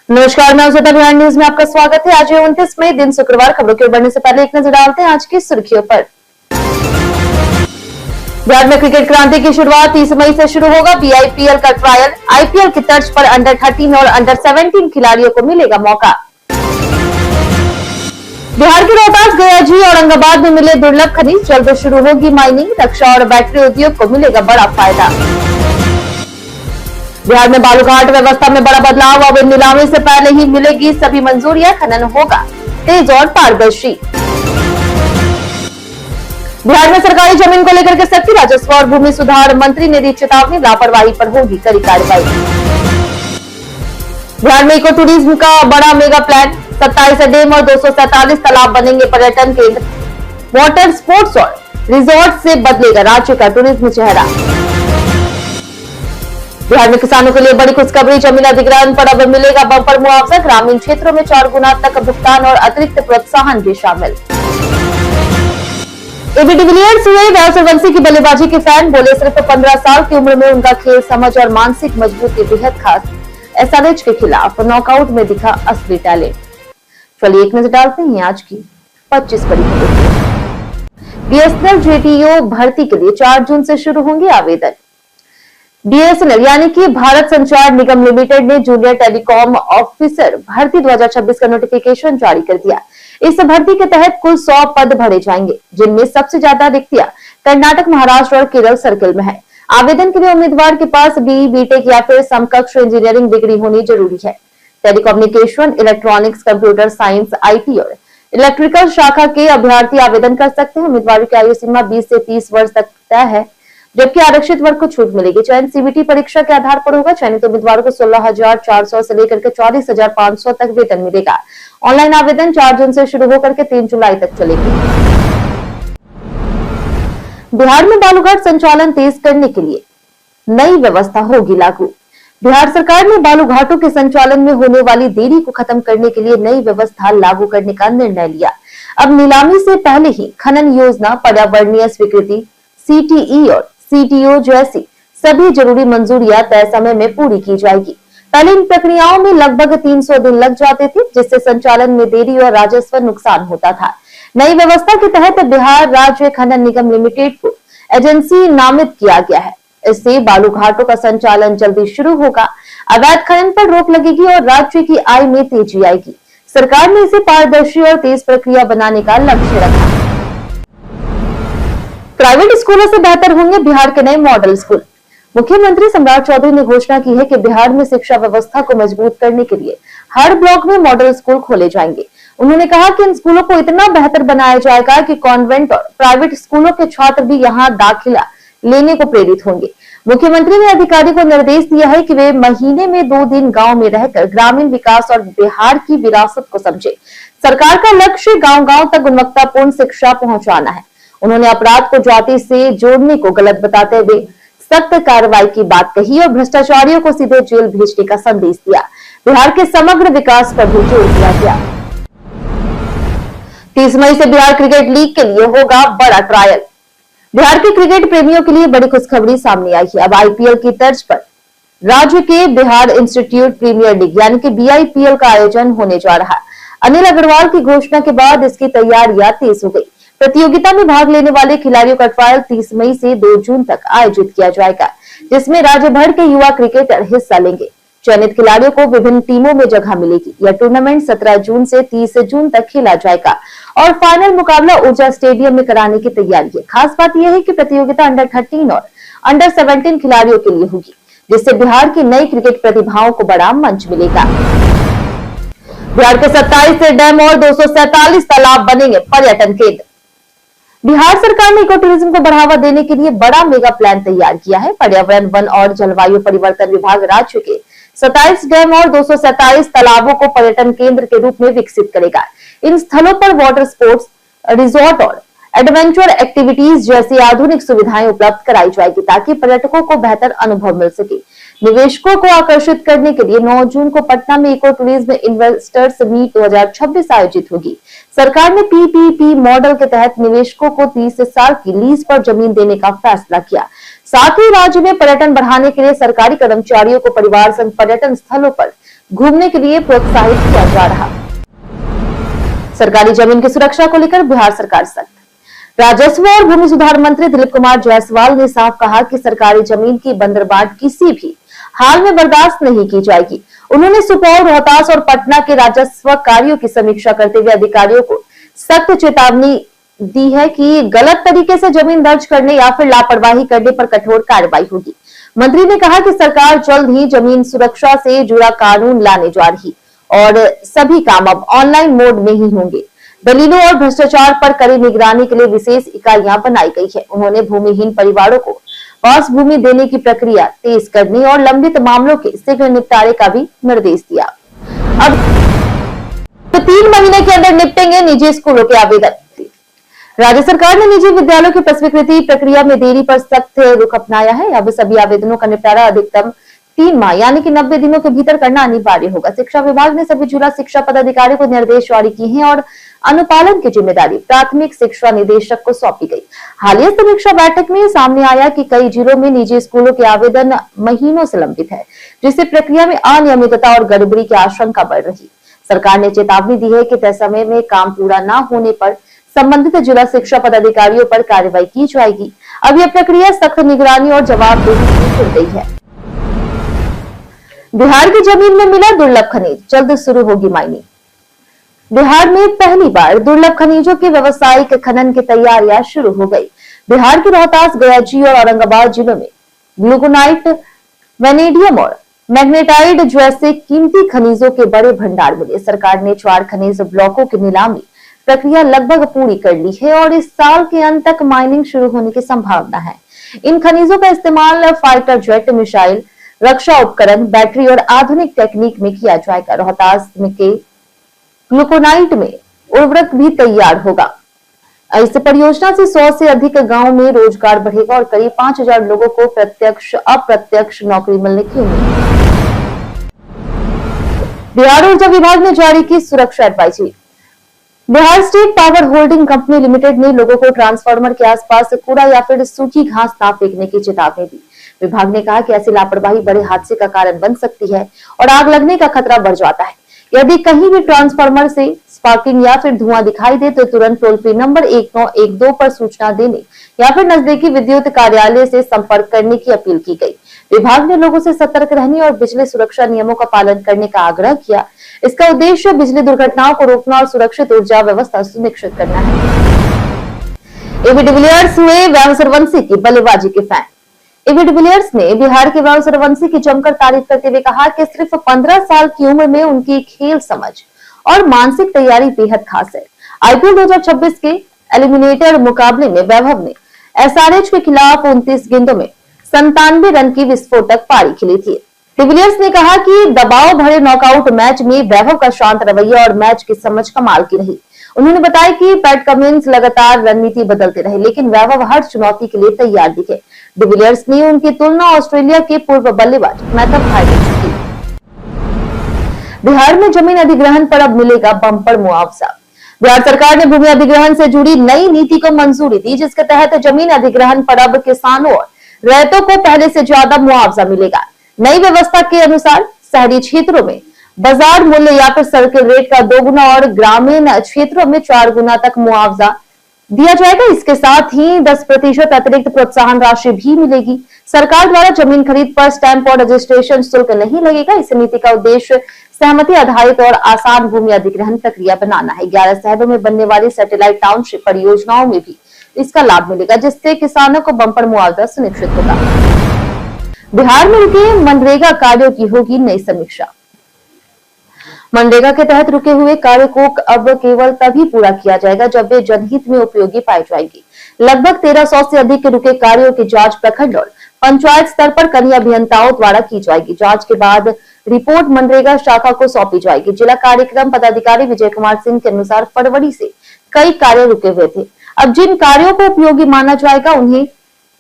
नमस्कार, मैं उज्ज्वला बिहार न्यूज में आपका स्वागत है। आज 29 मई दिन शुक्रवार। खबरों की ओर बढ़ने से पहले एक नजर डालते हैं आज की सुर्खियों पर। बिहार में क्रिकेट क्रांति की शुरुआत 30 मई से शुरू होगा बीआईपीएल का ट्रायल। आईपीएल की तर्ज पर अंडर 13 और अंडर 17 खिलाड़ियों को मिलेगा मौका। बिहार के रोहतास, गया जी और औरंगाबाद में मिले दुर्लभ खनिज, जल्द शुरू होगी माइनिंग। रक्षा और बैटरी उद्योग को मिलेगा बड़ा फायदा। बिहार में बालूघाट व्यवस्था में बड़ा बदलाव। अब नीलामी से पहले ही मिलेगी सभी मंजूरियां, खनन होगा तेज और पारदर्शी। बिहार में सरकारी जमीन को लेकर के सख्ती। राजस्व और भूमि सुधार मंत्री ने दी चेतावनी, लापरवाही पर होगी कड़ी कार्रवाई। बिहार में इको टूरिज्म का बड़ा मेगा प्लान। 27 डैम और 247 तालाब बनेंगे पर्यटन केंद्र। वाटर स्पोर्ट्स और रिजॉर्ट से बदलेगा राज्य का टूरिज्म चेहरा। बिहार में किसानों के लिए बड़ी खुशखबरी। जमीन अधिग्रहण पर अब मिलेगा बम्पर मुआवजा। ग्रामीण क्षेत्रों में 4 गुना तक भुगतान और अतिरिक्त प्रोत्साहन भी शामिल। एबी डिविलियर्स हुए वैभव सूर्यवंशी की बल्लेबाजी के फैन। बोले सिर्फ 15 साल की उम्र में उनका खेल समझ और मानसिक मजबूती बेहद खास। एसआरएच के खिलाफ नॉकआउट में दिखा असली टैलेंट। चलिए एक नजर डालते हैं आज की 25 बड़ी खबरों। बीएसएनएल जेटीओ भर्ती के लिए 4 जून से शुरू होंगे आवेदन। बीएसएनएल यानी कि भारत संचार निगम लिमिटेड ने जूनियर टेलीकॉम ऑफिसर भर्ती 2026 का नोटिफिकेशन जारी कर दिया। इस भर्ती के तहत कुल 100 पद भरे जाएंगे, जिनमें सबसे ज्यादा रिक्तियां कर्नाटक, महाराष्ट्र और केरल सर्किल में है। आवेदन के लिए उम्मीदवार के पास बीई, बीटेक या फिर समकक्ष इंजीनियरिंग डिग्री होनी जरूरी है। Telecommunication, electronics, computer science, IT और इलेक्ट्रिकल शाखा के अभ्यर्थी आवेदन कर सकते हैं। उम्मीदवारों की आयु सीमा 20 से 30 वर्ष तक तय है, जबकि आरक्षित वर्ग को छूट मिलेगी। चयन सीबीटी परीक्षा के आधार पर होगा। चयनित उम्मीदवारों को 16,400 से लेकर के 24,500 तक वेतन मिलेगा। ऑनलाइन आवेदन 4 जून से शुरू होकर के 3 जुलाई तक चलेगी। बिहार में बालूघाट संचालन तेज करने के लिए नई व्यवस्था होगी लागू। बिहार सरकार ने बालूघाटों के संचालन में होने वाली देरी को खत्म करने के लिए नई व्यवस्था लागू करने का निर्णय लिया। अब नीलामी से पहले ही खनन योजना, पर्यावरणीय स्वीकृति, सीटीई और सीटीओ जैसी सभी जरूरी मंजूरियां तय समय में पूरी की जाएगी। पहले इन प्रक्रियाओं में लगभग 300 दिन लग जाते थे, जिससे संचालन में देरी और राजस्व नुकसान होता था। नई व्यवस्था के तहत बिहार राज्य खनन निगम लिमिटेड को एजेंसी नामित किया गया है। इससे बालूघाटों का संचालन जल्दी शुरू होगा। अवैध खनन पर रोक लगेगी और राज्य की आय में तेजी आएगी। सरकार ने इसे पारदर्शी और तेज प्रक्रिया बनाने का लक्ष्य रखा। प्राइवेट स्कूलों से बेहतर होंगे बिहार के नए मॉडल स्कूल। मुख्यमंत्री सम्राट चौधरी ने घोषणा की है कि बिहार में शिक्षा व्यवस्था को मजबूत करने के लिए हर ब्लॉक में मॉडल स्कूल खोले जाएंगे। उन्होंने कहा कि इन स्कूलों को इतना बेहतर बनाया जाएगा कि कॉन्वेंट और प्राइवेट स्कूलों के छात्र भी यहाँ दाखिला लेने को प्रेरित होंगे। मुख्यमंत्री ने अधिकारी को निर्देश दिया है कि वे महीने में 2 दिन गांव में रहकर ग्रामीण विकास और बिहार की विरासत को समझे। सरकार का लक्ष्य गांव-गांव तक गुणवत्तापूर्ण शिक्षा पहुंचाना है। उन्होंने अपराध को जाति से जोड़ने को गलत बताते हुए सख्त कार्रवाई की बात कही और भ्रष्टाचारियों को सीधे जेल भेजने का संदेश दिया। बिहार के समग्र विकास पर भी जोर दिया गया। 30 मई से बिहार क्रिकेट लीग के लिए होगा बड़ा ट्रायल। बिहार के क्रिकेट प्रेमियों के लिए बड़ी खुशखबरी सामने आई है। अब आईपीएल की तर्ज पर राज्य के बिहार इंस्टीट्यूट प्रीमियर लीग यानी कि बीआईपीएल का आयोजन होने जा रहा है। अनिल अग्रवाल की घोषणा के बाद इसकी तैयारियां तेज हो गई। प्रतियोगिता में भाग लेने वाले खिलाड़ियों का ट्रायल 30 मई से 2 जून तक आयोजित किया जाएगा, जिसमें राज्य भर के युवा क्रिकेटर हिस्सा लेंगे। चयनित खिलाड़ियों को विभिन्न टीमों में जगह मिलेगी। यह टूर्नामेंट 17 जून से 30 जून तक खेला जाएगा और फाइनल मुकाबला ऊर्जा स्टेडियम में कराने की तैयारी है। खास बात यह है कि प्रतियोगिता अंडर 13 और अंडर 17 खिलाड़ियों के लिए होगी, जिससे बिहार की नई क्रिकेट प्रतिभाओं को बड़ा मंच मिलेगा। बिहार के 27 डैम और 247 तालाब बनेंगे पर्यटन केंद्र। बिहार सरकार ने इको टूरिज्म को बढ़ावा देने के लिए बड़ा मेगा प्लान तैयार किया है। पर्यावरण, वन और जलवायु परिवर्तन विभाग राज्य के 27 डैम और 247 तालाबों को पर्यटन केंद्र के रूप में विकसित करेगा। इन स्थलों पर वाटर स्पोर्ट्स, रिजॉर्ट और एडवेंचर एक्टिविटीज जैसी आधुनिक सुविधाएं उपलब्ध कराई जाएगी, ताकि पर्यटकों को बेहतर अनुभव मिल सके। निवेशकों को आकर्षित करने के लिए 9 जून को पटना में इको टूरिज्म इन्वेस्टर्स मीट 2026 आयोजित होगी। सरकार ने पीपीपी मॉडल के तहत निवेशकों को 30 साल की लीज पर जमीन देने का फैसला किया। साथ ही राज्य में पर्यटन बढ़ाने के लिए सरकारी कर्मचारियों को परिवार संग पर्यटन स्थलों पर घूमने के लिए प्रोत्साहित किया जा रहा। सरकारी जमीन की सुरक्षा को लेकर बिहार सरकार सख्त। राजस्व और भूमि सुधार मंत्री दिलीप कुमार जायसवाल ने साफ कहा कि सरकारी जमीन की बंदरबाट किसी भी हाल में बर्दाश्त नहीं की जाएगी। उन्होंने सुपौल, रोहतास और पटना के राजस्व कार्यों की समीक्षा करते हुए अधिकारियों को सख्त चेतावनी दी है कि गलत तरीके से जमीन दर्ज करने या फिर लापरवाही करने पर कठोर कार्रवाई होगी। मंत्री ने कहा कि सरकार जल्द ही जमीन सुरक्षा से जुड़ा कानून लाने जा रही और सभी काम अब ऑनलाइन मोड में ही होंगे। दलीलों और भ्रष्टाचार पर कड़ी निगरानी के लिए विशेष इकाइयां बनाई गई है। उन्होंने भूमिहीन परिवारों को वास भूमि देने की प्रक्रिया तेज करने और लंबित मामलों के शीघ्र निपटारे का भी निर्देश दिया। अब तो 3 महीने के अंदर निपटेंगे निजी स्कूलों के आवेदन। राज्य सरकार ने निजी विद्यालयों की स्वीकृति प्रक्रिया में देरी पर सख्त रुख अपनाया है। अब सभी आवेदनों का निपटारा अधिकतम 3 माह यानी कि 90 दिनों के भीतर करना अनिवार्य होगा। शिक्षा विभाग ने सभी जिला शिक्षा पदाधिकारियों को निर्देश जारी किए हैं और अनुपालन की जिम्मेदारी प्राथमिक शिक्षा निदेशक को सौंपी गई। हालिया समीक्षा बैठक में सामने आया कि कई जिलों में निजी स्कूलों के आवेदन महीनों से लंबित है, जिससे प्रक्रिया में अनियमितता और गड़बड़ी की आशंका बढ़ रही। सरकार ने चेतावनी दी है कि तय समय में काम पूरा न होने पर संबंधित जिला शिक्षा पदाधिकारियों पर कार्रवाई की जाएगी। अब यह प्रक्रिया सख्त निगरानी और जवाबदेही से जुड़ गई है। बिहार की जमीन में मिला दुर्लभ खनिज, जल्द शुरू होगी माइनिंग। बिहार में पहली बार दुर्लभ खनिजों के व्यावसायिक खनन की तैयारियां शुरू हो गई। बिहार के रोहतास, गया और औरंगाबाद जिलों में ग्लूकोनाइट, वेनेडियम और मैग्नेटाइट जैसे कीमती खनिजों के बड़े भंडार मिले। सरकार ने 4 खनिज ब्लॉकों की नीलामी प्रक्रिया लगभग पूरी कर ली है और इस साल के अंत तक माइनिंग शुरू होने की संभावना है। इन खनिजों का इस्तेमाल फाइटर जेट, मिसाइल, रक्षा उपकरण, बैटरी और आधुनिक टेक्निक में किया जाएगा। रोहतास के ग्लूकोनाइट में उर्वरक भी तैयार होगा। इस परियोजना से 100 से अधिक गांवों में रोजगार बढ़ेगा और करीब 5000 लोगों को प्रत्यक्ष अप्रत्यक्ष नौकरी मिलने की उम्मीद है। बिहार ऊर्जा विभाग ने जारी की सुरक्षा advisory. Bihar state power holding company limited ने लोगों को ट्रांसफार्मर के आसपास कूड़ा या फिर सूखी घास न फेंकने की चेतावनी दी। विभाग ने कहा कि ऐसी लापरवाही बड़े हादसे का कारण बन सकती है और आग लगने का खतरा बढ़ जाता है। यदि कहीं भी ट्रांसफार्मर से स्पार्किंग या फिर धुआं दिखाई दे तो तुरंत टोल फ्री नंबर 1912 पर सूचना देने या फिर नजदीकी विद्युत कार्यालय से संपर्क करने की अपील की गई। विभाग ने लोगों से सतर्क रहने और बिजली सुरक्षा नियमों का पालन करने का आग्रह किया। इसका उद्देश्य बिजली दुर्घटनाओं को रोकना और सुरक्षित ऊर्जा व्यवस्था सुनिश्चित करना है। एबी डिविलियर्स में वैभव सूर्यवंशी की बल्लेबाजी के फैन। एबी डिविलियर्स ने बिहार के वैभव सूर्यवंशी की जमकर तारीफ करते हुए कहा कि सिर्फ 15 साल की उम्र में उनकी खेल समझ और मानसिक तैयारी बेहद खास है। आईपीएल 2026 के एलिमिनेटर मुकाबले में वैभव ने एसआरएच के खिलाफ 29 गेंदों में 97 रन की विस्फोटक पारी खेली थी। डिविलियर्स ने कहा कि दबाव भरे नॉकआउट मैच में वैभव का शांत रवैया और मैच की समझ कमाल की रही। उन्होंने बताया कि पैट कमिंस लगातार रणनीति बदलते रहे, लेकिन वैभव हर चुनौती के लिए तैयार दिखे। डिविलियर्स ने उनकी तुलना ऑस्ट्रेलिया के पूर्व बल्लेबाज मैथम हाइडेन से की। बिहार में जमीन अधिग्रहण पर अब मिलेगा बम्पर मुआवजा। बिहार सरकार ने भूमि अधिग्रहण से जुड़ी नई नीति को मंजूरी दी, जिसके तहत जमीन अधिग्रहण पर अब किसानों और रैयतों को पहले से ज्यादा मुआवजा मिलेगा। नई व्यवस्था के अनुसार शहरी क्षेत्रों में बाजार मूल्य या फिर सर्किल रेट का 2 गुना और ग्रामीण क्षेत्रों में 4 गुना तक मुआवजा दिया जाएगा। इसके साथ ही 10% अतिरिक्त प्रोत्साहन राशि भी मिलेगी। सरकार द्वारा जमीन खरीद पर स्टैंप और रजिस्ट्रेशन शुल्क नहीं लगेगा। इस नीति का उद्देश्य सहमति आधारित और आसान भूमि अधिग्रहण प्रक्रिया बनाना है। 11 शहरों में बनने वाली सैटेलाइट टाउनशिप परियोजनाओं में भी इसका लाभ मिलेगा, जिससे किसानों को बम्पर मुआवजा सुनिश्चित होगा। बिहार में रुके मनरेगा कार्यों की होगी नई समीक्षा। मनरेगा के तहत रुके हुए कार्य को अब केवल तभी पूरा किया जाएगा जब वे जनहित में उपयोगी पाए जाएंगे। लगभग 1300 से अधिक रुके कार्यों की जांच प्रखंड और पंचायत स्तर पर कनीय अभियंताओं द्वारा की जाएगी। जांच के बाद रिपोर्ट मनरेगा शाखा को सौंपी जाएगी। जिला कार्यक्रम पदाधिकारी विजय कुमार सिंह के अनुसार फरवरी से कई कार्य रुके हुए थे। अब जिन कार्यों को उपयोगी माना जाएगा उन्हें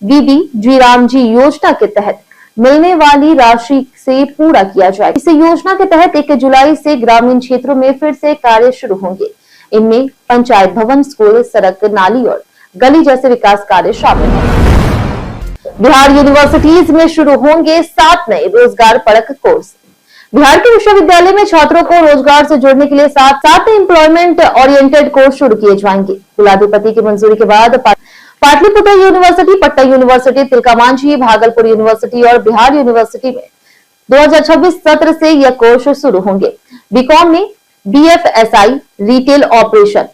बीबी जी राम जी योजना के तहत मिलने वाली राशि से पूरा किया जाएगा। इस योजना के तहत 1 जुलाई से ग्रामीण क्षेत्रों में फिर से कार्य शुरू होंगे। इनमें पंचायत भवन, स्कूल, सड़क, नाली और गली जैसे विकास कार्य शामिल हैं। बिहार यूनिवर्सिटीज में शुरू होंगे 7 नए रोजगार परक कोर्स। बिहार के विश्वविद्यालय में छात्रों को रोजगार से जोड़ने के लिए सात एम्प्लॉयमेंट ओरिएंटेड कोर्स शुरू किए जाएंगे। कुलाधिपति की मंजूरी के बाद Pataliputra university, Patna university, Tilkamanjhi, Bhagalpur university और बिहार यूनिवर्सिटी में 2026 सत्र से यह कोर्स शुरू होंगे। बीकॉम में BFSI, retail operation,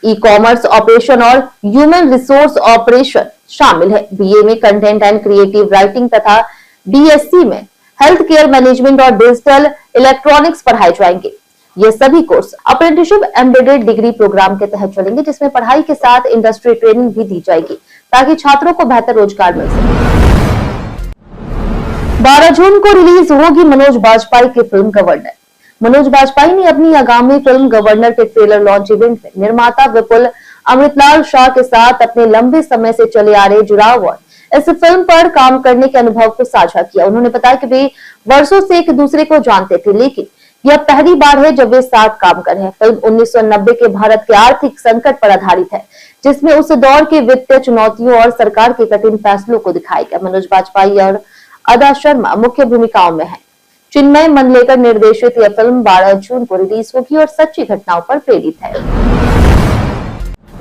e commerce operation और ह्यूमन रिसोर्स ऑपरेशन शामिल है। बीए में कंटेंट एंड क्रिएटिव राइटिंग तथा बीएससी में हेल्थ केयर मैनेजमेंट और डिजिटल इलेक्ट्रॉनिक्स पढ़ाए जाएंगे। ये सभी course apprenticeship embedded degree program के तहत चलेंगे, जिसमें पढ़ाई के साथ इंडस्ट्री ट्रेनिंग भी दी जाएगी ताकि छात्रों को बेहतर रोजगार मिल सके। 12 जून को रिलीज होगी मनोज बाजपेयी की फिल्म गवर्नर। मनोज बाजपेयी ने अपनी आगामी फिल्म गवर्नर के ट्रेलर लॉन्च इवेंट में निर्माता विपुल अमृतलाल शाह के साथ अपने लंबे समय से चले आ रहे जुड़ाव और इस फिल्म पर काम करने के अनुभव को साझा किया। उन्होंने बताया कि वे वर्षों से एक दूसरे को जानते थे, लेकिन यह पहली बार है जब वे साथ काम कर रहे हैं। फिल्म 1990 के भारत के आर्थिक संकट पर आधारित है, जिसमें उस दौर के वित्तीय चुनौतियों और सरकार के कठिन फैसलों को दिखाया गया। मनोज बाजपेयी और अदा शर्मा मुख्य भूमिकाओं में हैं। चिन्मय मंडलेकर निर्देशित यह फिल्म 12 जून को रिलीज होगी और सच्ची घटनाओं पर प्रेरित है।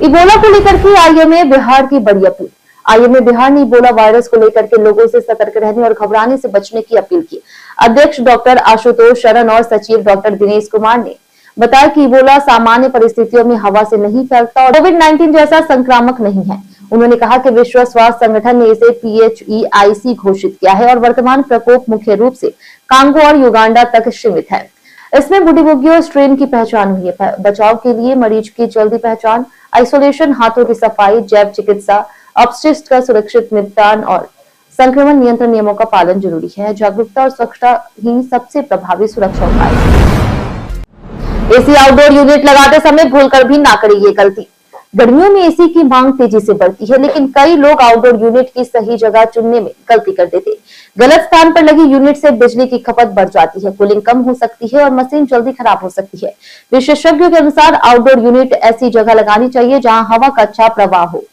इबोला को लेकर के आईएमए बिहार की बड़ी अपील। आईएमए बिहार ने इबोला वायरस को लेकर के लोगों से सतर्क रहने और घबराने से बचने की अपील की। अध्यक्ष डॉक्टर आशुतोष शरण और सचिव डॉक्टर दिनेश कुमार ने बताया कि इबोला सामान्य परिस्थितियों में हवा से नहीं फैलता और कोविड-19 जैसा संक्रामक नहीं है। उन्होंने कहा कि विश्व स्वास्थ्य संगठन ने इसे PHEIC घोषित किया है और वर्तमान प्रकोप मुख्य रूप से कांगो और युगांडा तक सीमित है। इसमें बुडिबुगियो स्ट्रेन की पहचान हुई है। बचाव के लिए मरीज की जल्दी पहचान, आइसोलेशन, हाथों की सफाई, जैव चिकित्सा, अपशिष्ट का सुरक्षित निपटान और संक्रमण नियंत्रण नियमों का पालन जरूरी है। जागरूकता और स्वच्छता ही सबसे प्रभावी सुरक्षा उपाय है। एसी आउटडोर यूनिट लगाते समय भूलकर भी ना करें ये गलती। गर्मियों में एसी की मांग तेजी से बढ़ती है, लेकिन कई लोग आउटडोर यूनिट की सही जगह चुनने में गलती कर देते। गलत स्थान पर लगी यूनिट से बिजली की खपत बढ़ जाती है, कूलिंग कम हो सकती है और मशीन जल्दी खराब हो सकती है। विशेषज्ञों के अनुसार आउटडोर यूनिट ऐसी जगह लगानी चाहिए जहां हवा का अच्छा प्रवाह हो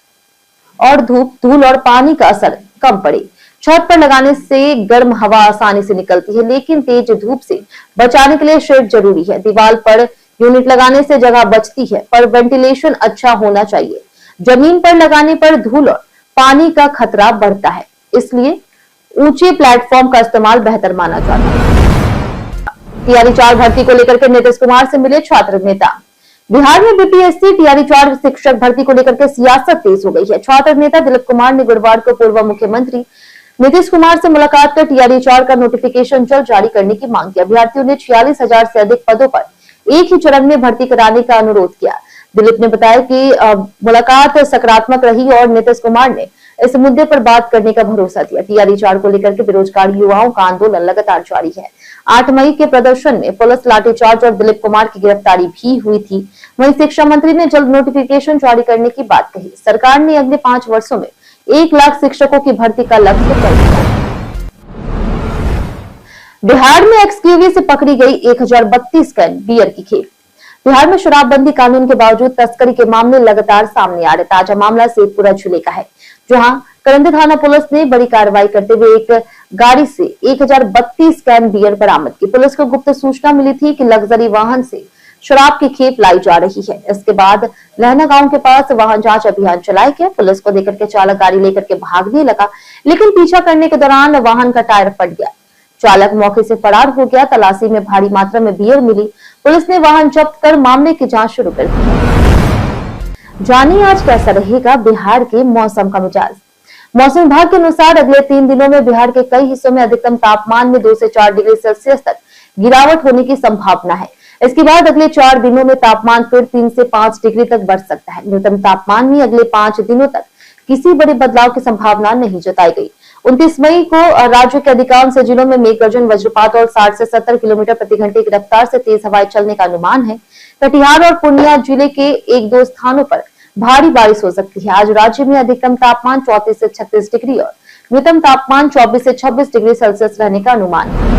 और धूप, धूल और पानी का असर कम पड़े। छत पर लगाने से गर्म हवा आसानी से निकलती है, लेकिन तेज धूप से बचाने के लिए शेड जरूरी है। दीवार पर यूनिट लगाने से जगह बचती है, पर वेंटिलेशन अच्छा होना चाहिए। जमीन पर लगाने पर धूल और पानी का खतरा बढ़ता है, इसलिए ऊंचे प्लेटफॉर्म का इस्तेमाल बेहतर माना जाता है। टीआरई 4 भर्ती को लेकर के नीतीश कुमार से मिले छात्र नेता। बिहार में बीपीएससी टीआरई 4 शिक्षक भर्ती को लेकर के सियासत तेज हो गई है। छात्र नेता दिलीप कुमार ने गुरुवार को पूर्व मुख्यमंत्री नीतीश कुमार से मुलाकात कर टीआरई 4 का नोटिफिकेशन जल्द जारी करने की मांग की। अभ्यर्थियों ने 46,000 से अधिक पदों पर एक ही चरण में भर्ती कराने का अनुरोध किया। दिलीप ने बताया कि मुलाकात सकारात्मक रही और नीतीश कुमार ने इस मुद्दे पर बात करने का भरोसा दिया। टीआरई 4 को लेकर के बेरोजगार युवाओं का आंदोलन लगातार जारी है। 8 मई के प्रदर्शन में पुलिस लाठीचार्ज और दिलीप कुमार की गिरफ्तारी भी हुई थी। वहीं शिक्षा मंत्री ने जल्द नोटिफिकेशन जारी करने की बात कही। सरकार ने अगले 5 वर्षों में 1 लाख शिक्षकों की भर्ती का लक्ष्य तय किया। बिहार में एक्सक्यूवी से पकड़ी गई 1032 कैन बियर की खेप। बिहार में शराबबंदी कानून के बावजूद तस्करी के मामले लगातार सामने आ रहे। ताजा मामला शेखपुरा जिले का है, जहां करंदी थाना पुलिस ने बड़ी कार्रवाई करते हुए एक गाड़ी से 1032 कैन बियर बरामद की। पुलिस को गुप्त सूचना मिली थी कि लग्जरी वाहन से शराब की खेप लाई जा रही है। इसके बाद लहना गांव के पास वाहन जांच अभियान चलाया गया। पुलिस को देकर के चालक गाड़ी लेकर के भागने लगा, लेकिन पीछा करने के दौरान वाहन का टायर फट गया। चालक मौके से फरार हो गया। तलाशी में भारी मात्रा में बियर मिली। पुलिस ने वाहन जब्त कर मामले की जांच शुरू कर दी। जानिए आज कैसा रहेगा बिहार के मौसम का मिजाज। मौसम विभाग के अनुसार अगले 3 दिनों में बिहार के कई हिस्सों में अधिकतम तापमान में 2 से 4 डिग्री सेल्सियस तक गिरावट होने की संभावना है। इसके बाद अगले 4 दिनों में तापमान फिर 3 से 5 डिग्री तक बढ़ सकता है। न्यूनतम तापमान में अगले 5 दिनों तक किसी बड़े बदलाव की संभावना नहीं जताई गई। 29 मई को राज्य के अधिकांश जिलों में मेघ गर्जन, वज्रपात और 60 से 70 किलोमीटर प्रति घंटे की रफ्तार से तेज हवाएं चलने का अनुमान है। कटिहार और पूर्णिया जिले के 1-2 स्थानों पर भारी बारिश हो सकती है। आज राज्य में अधिकतम तापमान 34 से 36 डिग्री और न्यूनतम तापमान 24 से 26 डिग्री सेल्सियस रहने का अनुमान है।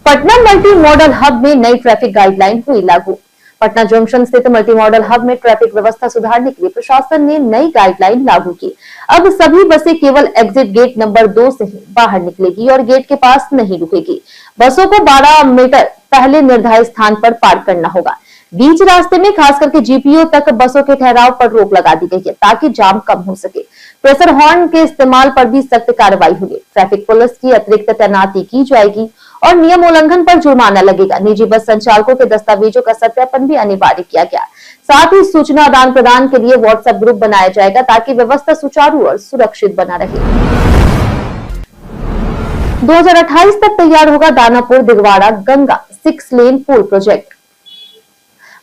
पटना मल्टी मॉडल हब में नई ट्रैफिक गाइडलाइन हुई लागू। पटना जंक्शन स्थित मल्टी मॉडल हब में ट्रैफिक व्यवस्था सुधारने के लिए प्रशासन ने नई गाइडलाइन लागू की। अब सभी बसें केवल एग्जिट गेट नंबर 2 से ही बाहर निकलेगी और गेट के पास नहीं रुकेगी। बसों को 12 मीटर पहले निर्धारित स्थान पर पार्क करना होगा। बीच रास्ते में खास करके जीपीओ तक बसों के ठहराव पर रोक लगा दी गई है ताकि जाम कम हो सके। प्रेशर हॉर्न के इस्तेमाल पर भी सख्त कार्रवाई होगी। ट्रैफिक पुलिस की अतिरिक्त तैनाती की जाएगी और नियम उल्लंघन पर जुर्माना लगेगा। निजी बस संचालकों के दस्तावेजों का सत्यापन भी अनिवार्य किया गया। साथ ही सूचना आदान प्रदान के लिए व्हाट्सएप ग्रुप बनाया जाएगा ताकि व्यवस्था सुचारू और सुरक्षित बना रहे। 2028 तक तैयार होगा दानापुर दिगवाड़ा गंगा 6 लेन पुल प्रोजेक्ट।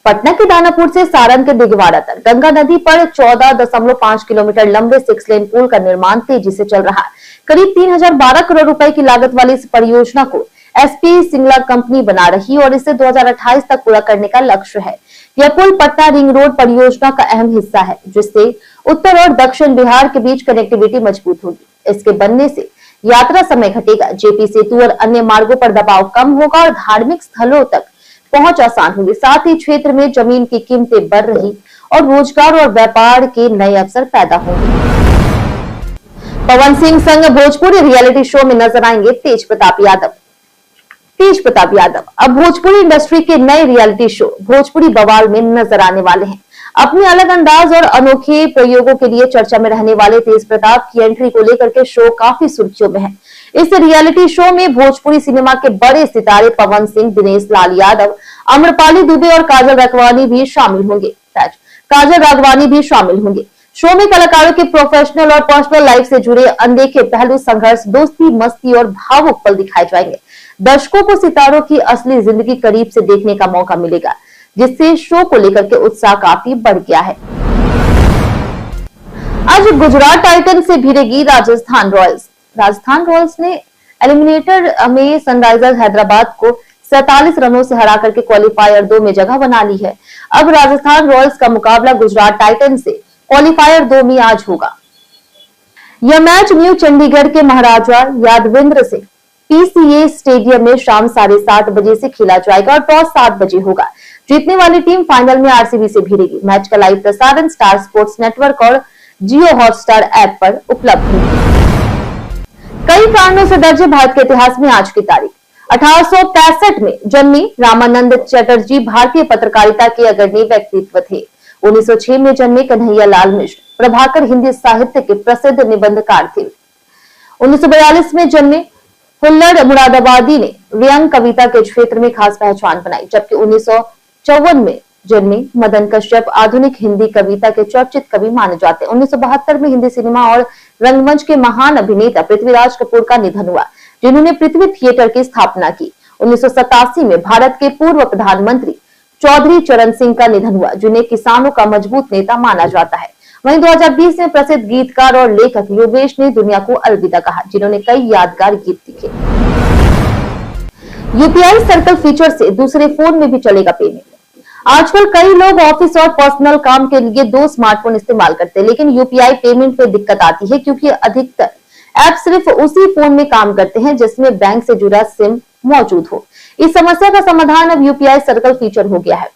पटना के दानापुर से सारण के दिगवाड़ा तक गंगा नदी पर 14.5 किलोमीटर लंबे 6 लेन पुल का निर्माण तेजी से चल रहा है। करीब 3012 करोड़ रुपए की लागत वाली इस परियोजना को एसपी सिंगला कंपनी बना रही और इसे 2028 तक पूरा करने का लक्ष्य है। यह पुल पटना रिंग रोड परियोजना का अहम हिस्सा है, जिससे उत्तर और दक्षिण बिहार के बीच कनेक्टिविटी मजबूत होगी। इसके बनने से यात्रा समय घटेगा, जेपी सेतु और अन्य मार्गों पर दबाव कम होगा और धार्मिक स्थलों तक पहुंच आसान होगी। साथ ही क्षेत्र में जमीन की कीमतें बढ़ रही और रोजगार और व्यापार के नए अवसर पैदा होंगे। पवन सिंह संग भोजपुरी रियलिटी शो में नजर आएंगे तेज प्रताप यादव। तेज प्रताप यादव अब भोजपुरी इंडस्ट्री के नए रियलिटी शो भोजपुरी बवाल में नजर आने वाले हैं। अपने अलग अंदाज और अनोखे प्रयोगों के लिए चर्चा में रहने वाले तेज प्रताप की एंट्री को लेकर के शो काफी सुर्खियों में है। इस रियलिटी शो में भोजपुरी सिनेमा के बड़े सितारे पवन सिंह, दिनेश लाल यादव, आम्रपाली दुबे और काजल राघवानी भी शामिल होंगे। शो में कलाकारों के प्रोफेशनल और पर्सनल लाइफ से जुड़े अनदेखे पहलू, संघर्ष, दोस्ती, मस्ती और भावुक पल दिखाए जाएंगे। दर्शकों को सितारों की असली जिंदगी करीब से देखने का मौका मिलेगा, जिससे शो को लेकर के उत्साह काफी बढ़ गया है। आज गुजरात टाइटंस से भिड़ेगी राजस्थान रॉयल्स। राजस्थान रॉयल्स ने एलिमिनेटर में सनराइजर्स हैदराबाद को 47 रनों से हरा करके क्वालिफायर 2 में जगह बना ली है। अब राजस्थान रॉयल्स का मुकाबला गुजरात टाइटंस से क्वालिफायर 2 में आज होगा। यह मैच न्यू चंडीगढ़ के महाराजा यादवेंद्र सिंह पीसीए स्टेडियम में शाम 7:30 बजे से खेला जाएगा और टॉस 7 बजे होगा। जीतने वाली टीम फाइनल में आरसीबी से भिड़ेगी। मैच का लाइव प्रसारण स्टार स्पोर्ट्स नेटवर्क और जियो हॉटस्टार ऐप पर उपलब्ध होगी। कई कारणों से दर्ज है भारत के इतिहास में आज की तारीख। 1865 में जन्मी रामानंद चटर्जी भारतीय पत्रकारिता के अग्रणी व्यक्तित्व थे। 1906 में जन्मे कन्हैया लाल मिश्र प्रभाकर हिंदी साहित्य के प्रसिद्ध निबंधकार थे। 1942 में जन्मे हुल्लड़ मुरादाबादी ने व्यंग कविता के क्षेत्र में खास पहचान बनाई, जबकि 1954 में जन्मे मदन कश्यप आधुनिक हिंदी कविता के चर्चित कवि माने जाते हैं। 1972 में हिंदी सिनेमा और रंगमंच के महान अभिनेता पृथ्वीराज कपूर का निधन हुआ, जिन्होंने पृथ्वी थिएटर की स्थापना की। 1987 में भारत के पूर्व प्रधानमंत्री चौधरी चरण सिंह का निधन हुआ, जिन्हें किसानों का मजबूत नेता माना जाता है। वहीं 2020 में प्रसिद्ध गीतकार और लेखक योगेश ने दुनिया को अलविदा कहा, जिन्होंने कई यादगार गीत लिखे। यूपीआई सर्कल फीचर से दूसरे फोन में भी चलेगा पेमेंट। आजकल कई लोग ऑफिस और पर्सनल काम के लिए 2 स्मार्टफोन इस्तेमाल करते हैं, लेकिन यूपीआई पेमेंट में दिक्कत आती है क्योंकि अधिकतर ऐप सिर्फ उसी फोन में काम करते हैं जिसमें बैंक से जुड़ा सिम मौजूद हो। इस समस्या का समाधान अब यूपीआई सर्कल फीचर हो गया है।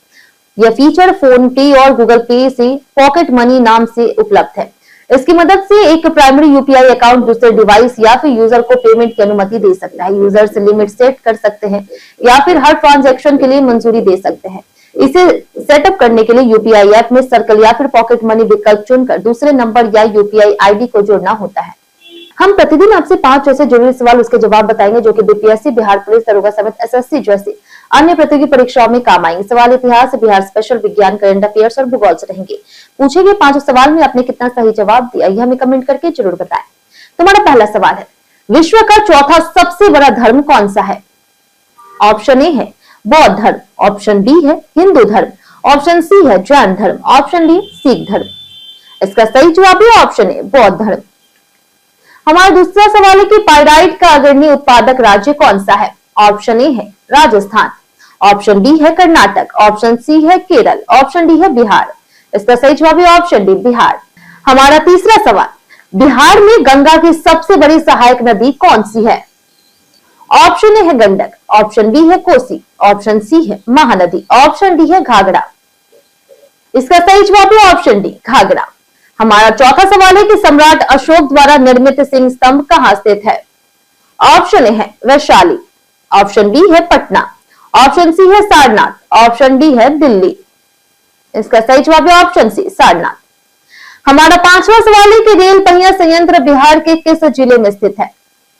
यह फीचर फोन पे और गूगल पे से पॉकेट मनी नाम से उपलब्ध है। इसकी मदद से एक प्राइमरी यूपीआई अकाउंट दूसरे डिवाइस या फिर यूजर को पेमेंट की अनुमति दे सकता है। यूजर से लिमिट सेट कर सकते हैं या फिर हर ट्रांजैक्शन के लिए मंजूरी दे सकते हैं। इसे सेटअप करने के लिए यूपीआई ऐप में सर्कल या फिर पॉकेट मनी विकल्प चुनकर दूसरे नंबर या यूपीआई आईडी को जोड़ना होता है। हम प्रतिदिन आपसे 5 ऐसे जरूरी सवाल उसके जवाब बताएंगे जो कि बीपीएससी, बिहार पुलिस, दरोगा समेत एसएससी जैसी अन्य प्रतियोगी परीक्षाओं में काम आएंगे। सवाल इतिहास, बिहार स्पेशल, विज्ञान, करंट अफेयर्स और भूगोल से रहेंगे। पूछे गए 5 सवाल में आपने कितना सही जवाब दिया, यह हमें कमेंट करके जरूर बताएं। तुम्हारा पहला सवाल है, विश्व का चौथा सबसे बड़ा धर्म कौन सा है? ऑप्शन ए है बौद्ध धर्म, ऑप्शन बी है हिंदू धर्म, ऑप्शन सी है जैन धर्म, ऑप्शन डी सिख धर्म। इसका सही जवाब है ऑप्शन ए बौद्ध धर्म। हमारा दूसरा सवाल है कि पाइराइट का अग्रणी उत्पादक राज्य कौन सा है? ऑप्शन ए है राजस्थान, ऑप्शन बी है कर्नाटक, ऑप्शन सी है केरल, ऑप्शन डी है बिहार। इसका सही जवाब है ऑप्शन डी बिहार। हमारा तीसरा सवाल, बिहार में गंगा की सबसे बड़ी सहायक नदी कौन सी है? ऑप्शन ए है गंडक, ऑप्शन बी है कोसी, ऑप्शन सी है महानदी, ऑप्शन डी है घाघरा। इसका सही जवाब है ऑप्शन डी घाघरा। हमारा चौथा सवाल है कि सम्राट अशोक द्वारा निर्मित सिंह स्तंभ कहां स्थित है? ऑप्शन ए है वैशाली, ऑप्शन बी है पटना, ऑप्शन सी है सारनाथ, ऑप्शन डी है दिल्ली। इसका सही जवाब है ऑप्शन सी सारनाथ। हमारा पांचवा सवाल है कि रेल पहिया संयंत्र बिहार के किस जिले में स्थित है?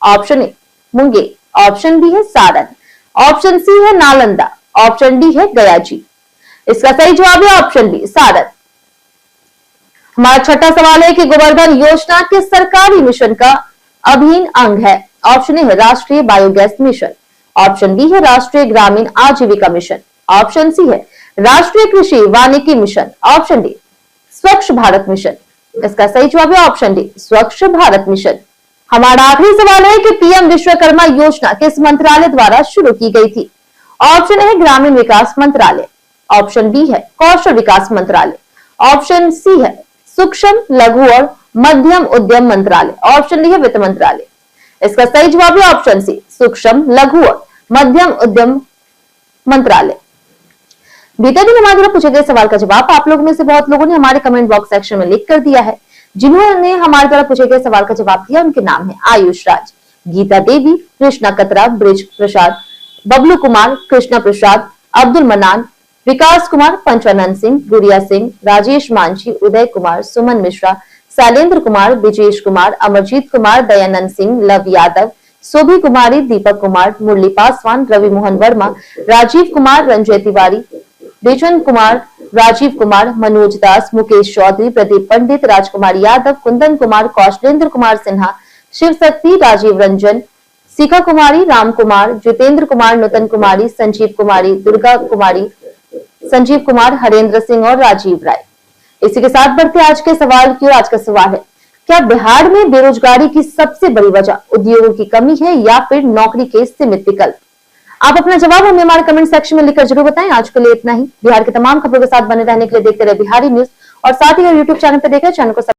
Option A Munger, option B है सारण, ऑप्शन सी है नालंदा, ऑप्शन डी है गयाजी। इसका सही जवाब है ऑप्शन बी सारण। हमारा छठा सवाल है कि गोवर्धन योजना किस सरकारी मिशन का अभिन्न अंग है? ऑप्शन ए है राष्ट्रीय बायोगैस मिशन, ऑप्शन बी है राष्ट्रीय ग्रामीण आजीविका मिशन, ऑप्शन सी है राष्ट्रीय कृषि वानिकी मिशन, ऑप्शन डी स्वच्छ भारत मिशन। इसका सही जवाब है ऑप्शन डी स्वच्छ भारत मिशन। हमारा आखिरी सवाल है कि पीएम विश्वकर्मा योजना किस मंत्रालय द्वारा शुरू की गई थी? ऑप्शन ए है ग्रामीण विकास मंत्रालय, ऑप्शन बी है कौशल विकास मंत्रालय, ऑप्शन सी है सूक्ष्म लघु और मध्यम उद्यम मंत्रालय, ऑप्शन डी है वित्त मंत्रालय। इसका सही जवाब है ऑप्शन सी सूक्ष्म लघु और मध्यम उद्यम मंत्रालय। बीते दिन हमारे द्वारा पूछे गए सवाल का जवाब आप लोगों में से बहुत लोगों ने हमारे कमेंट बॉक्स सेक्शन में लिख कर दिया है। जिन्होंने हमारे द्वारा पूछे गए सवाल का जवाब दिया उनके नाम है आयुष राज, गीता देवी, कृष्णा कतरा, ब्रिज प्रसाद, बबलू कुमार, कृष्णा प्रसाद, अब्दुल मनान, विकास कुमार, पंचानंद सिंह, गुड़िया सिंह, राजेश मांझी, उदय कुमार, सुमन मिश्रा, शैलेंद्र कुमार, विजेश कुमार, अमरजीत कुमार, दयानंद सिंह, लव यादव, शोभी कुमारी, दीपक कुमार, मुरली पासवान, रवि मोहन वर्मा, राजीव कुमार, रंजय तिवारी, बेचन कुमार, राजीव कुमार, मनोज दास, मुकेश चौधरी, प्रदीप पंडित, राजकुमार यादव, कुंदन कुमार, कौशलेंद्र कुमार सिन्हा, शिव शक्ति, राजीव रंजन, शिखा कुमारी, राम कुमार, जितेंद्र कुमार, नूतन कुमारी, संजीव कुमारी, दुर्गा कुमारी, संजीव कुमार, हरेंद्र सिंह और राजीव राय। इसी के साथ बढ़ते आज के सवाल की ओर। आज का सवाल है, क्या बिहार में बेरोजगारी की सबसे बड़ी वजह उद्योगों की कमी है या फिर नौकरी के सीमित विकल्प? आप अपना जवाब हमें हमारे कमेंट सेक्शन में लिखकर जरूर बताएं। आज के लिए इतना ही। बिहार के तमाम खबरों के साथ बने रहने के लिए देखते रहे बिहारी न्यूज और साथ ही यूट्यूब चैनल पर देखें। चैनल को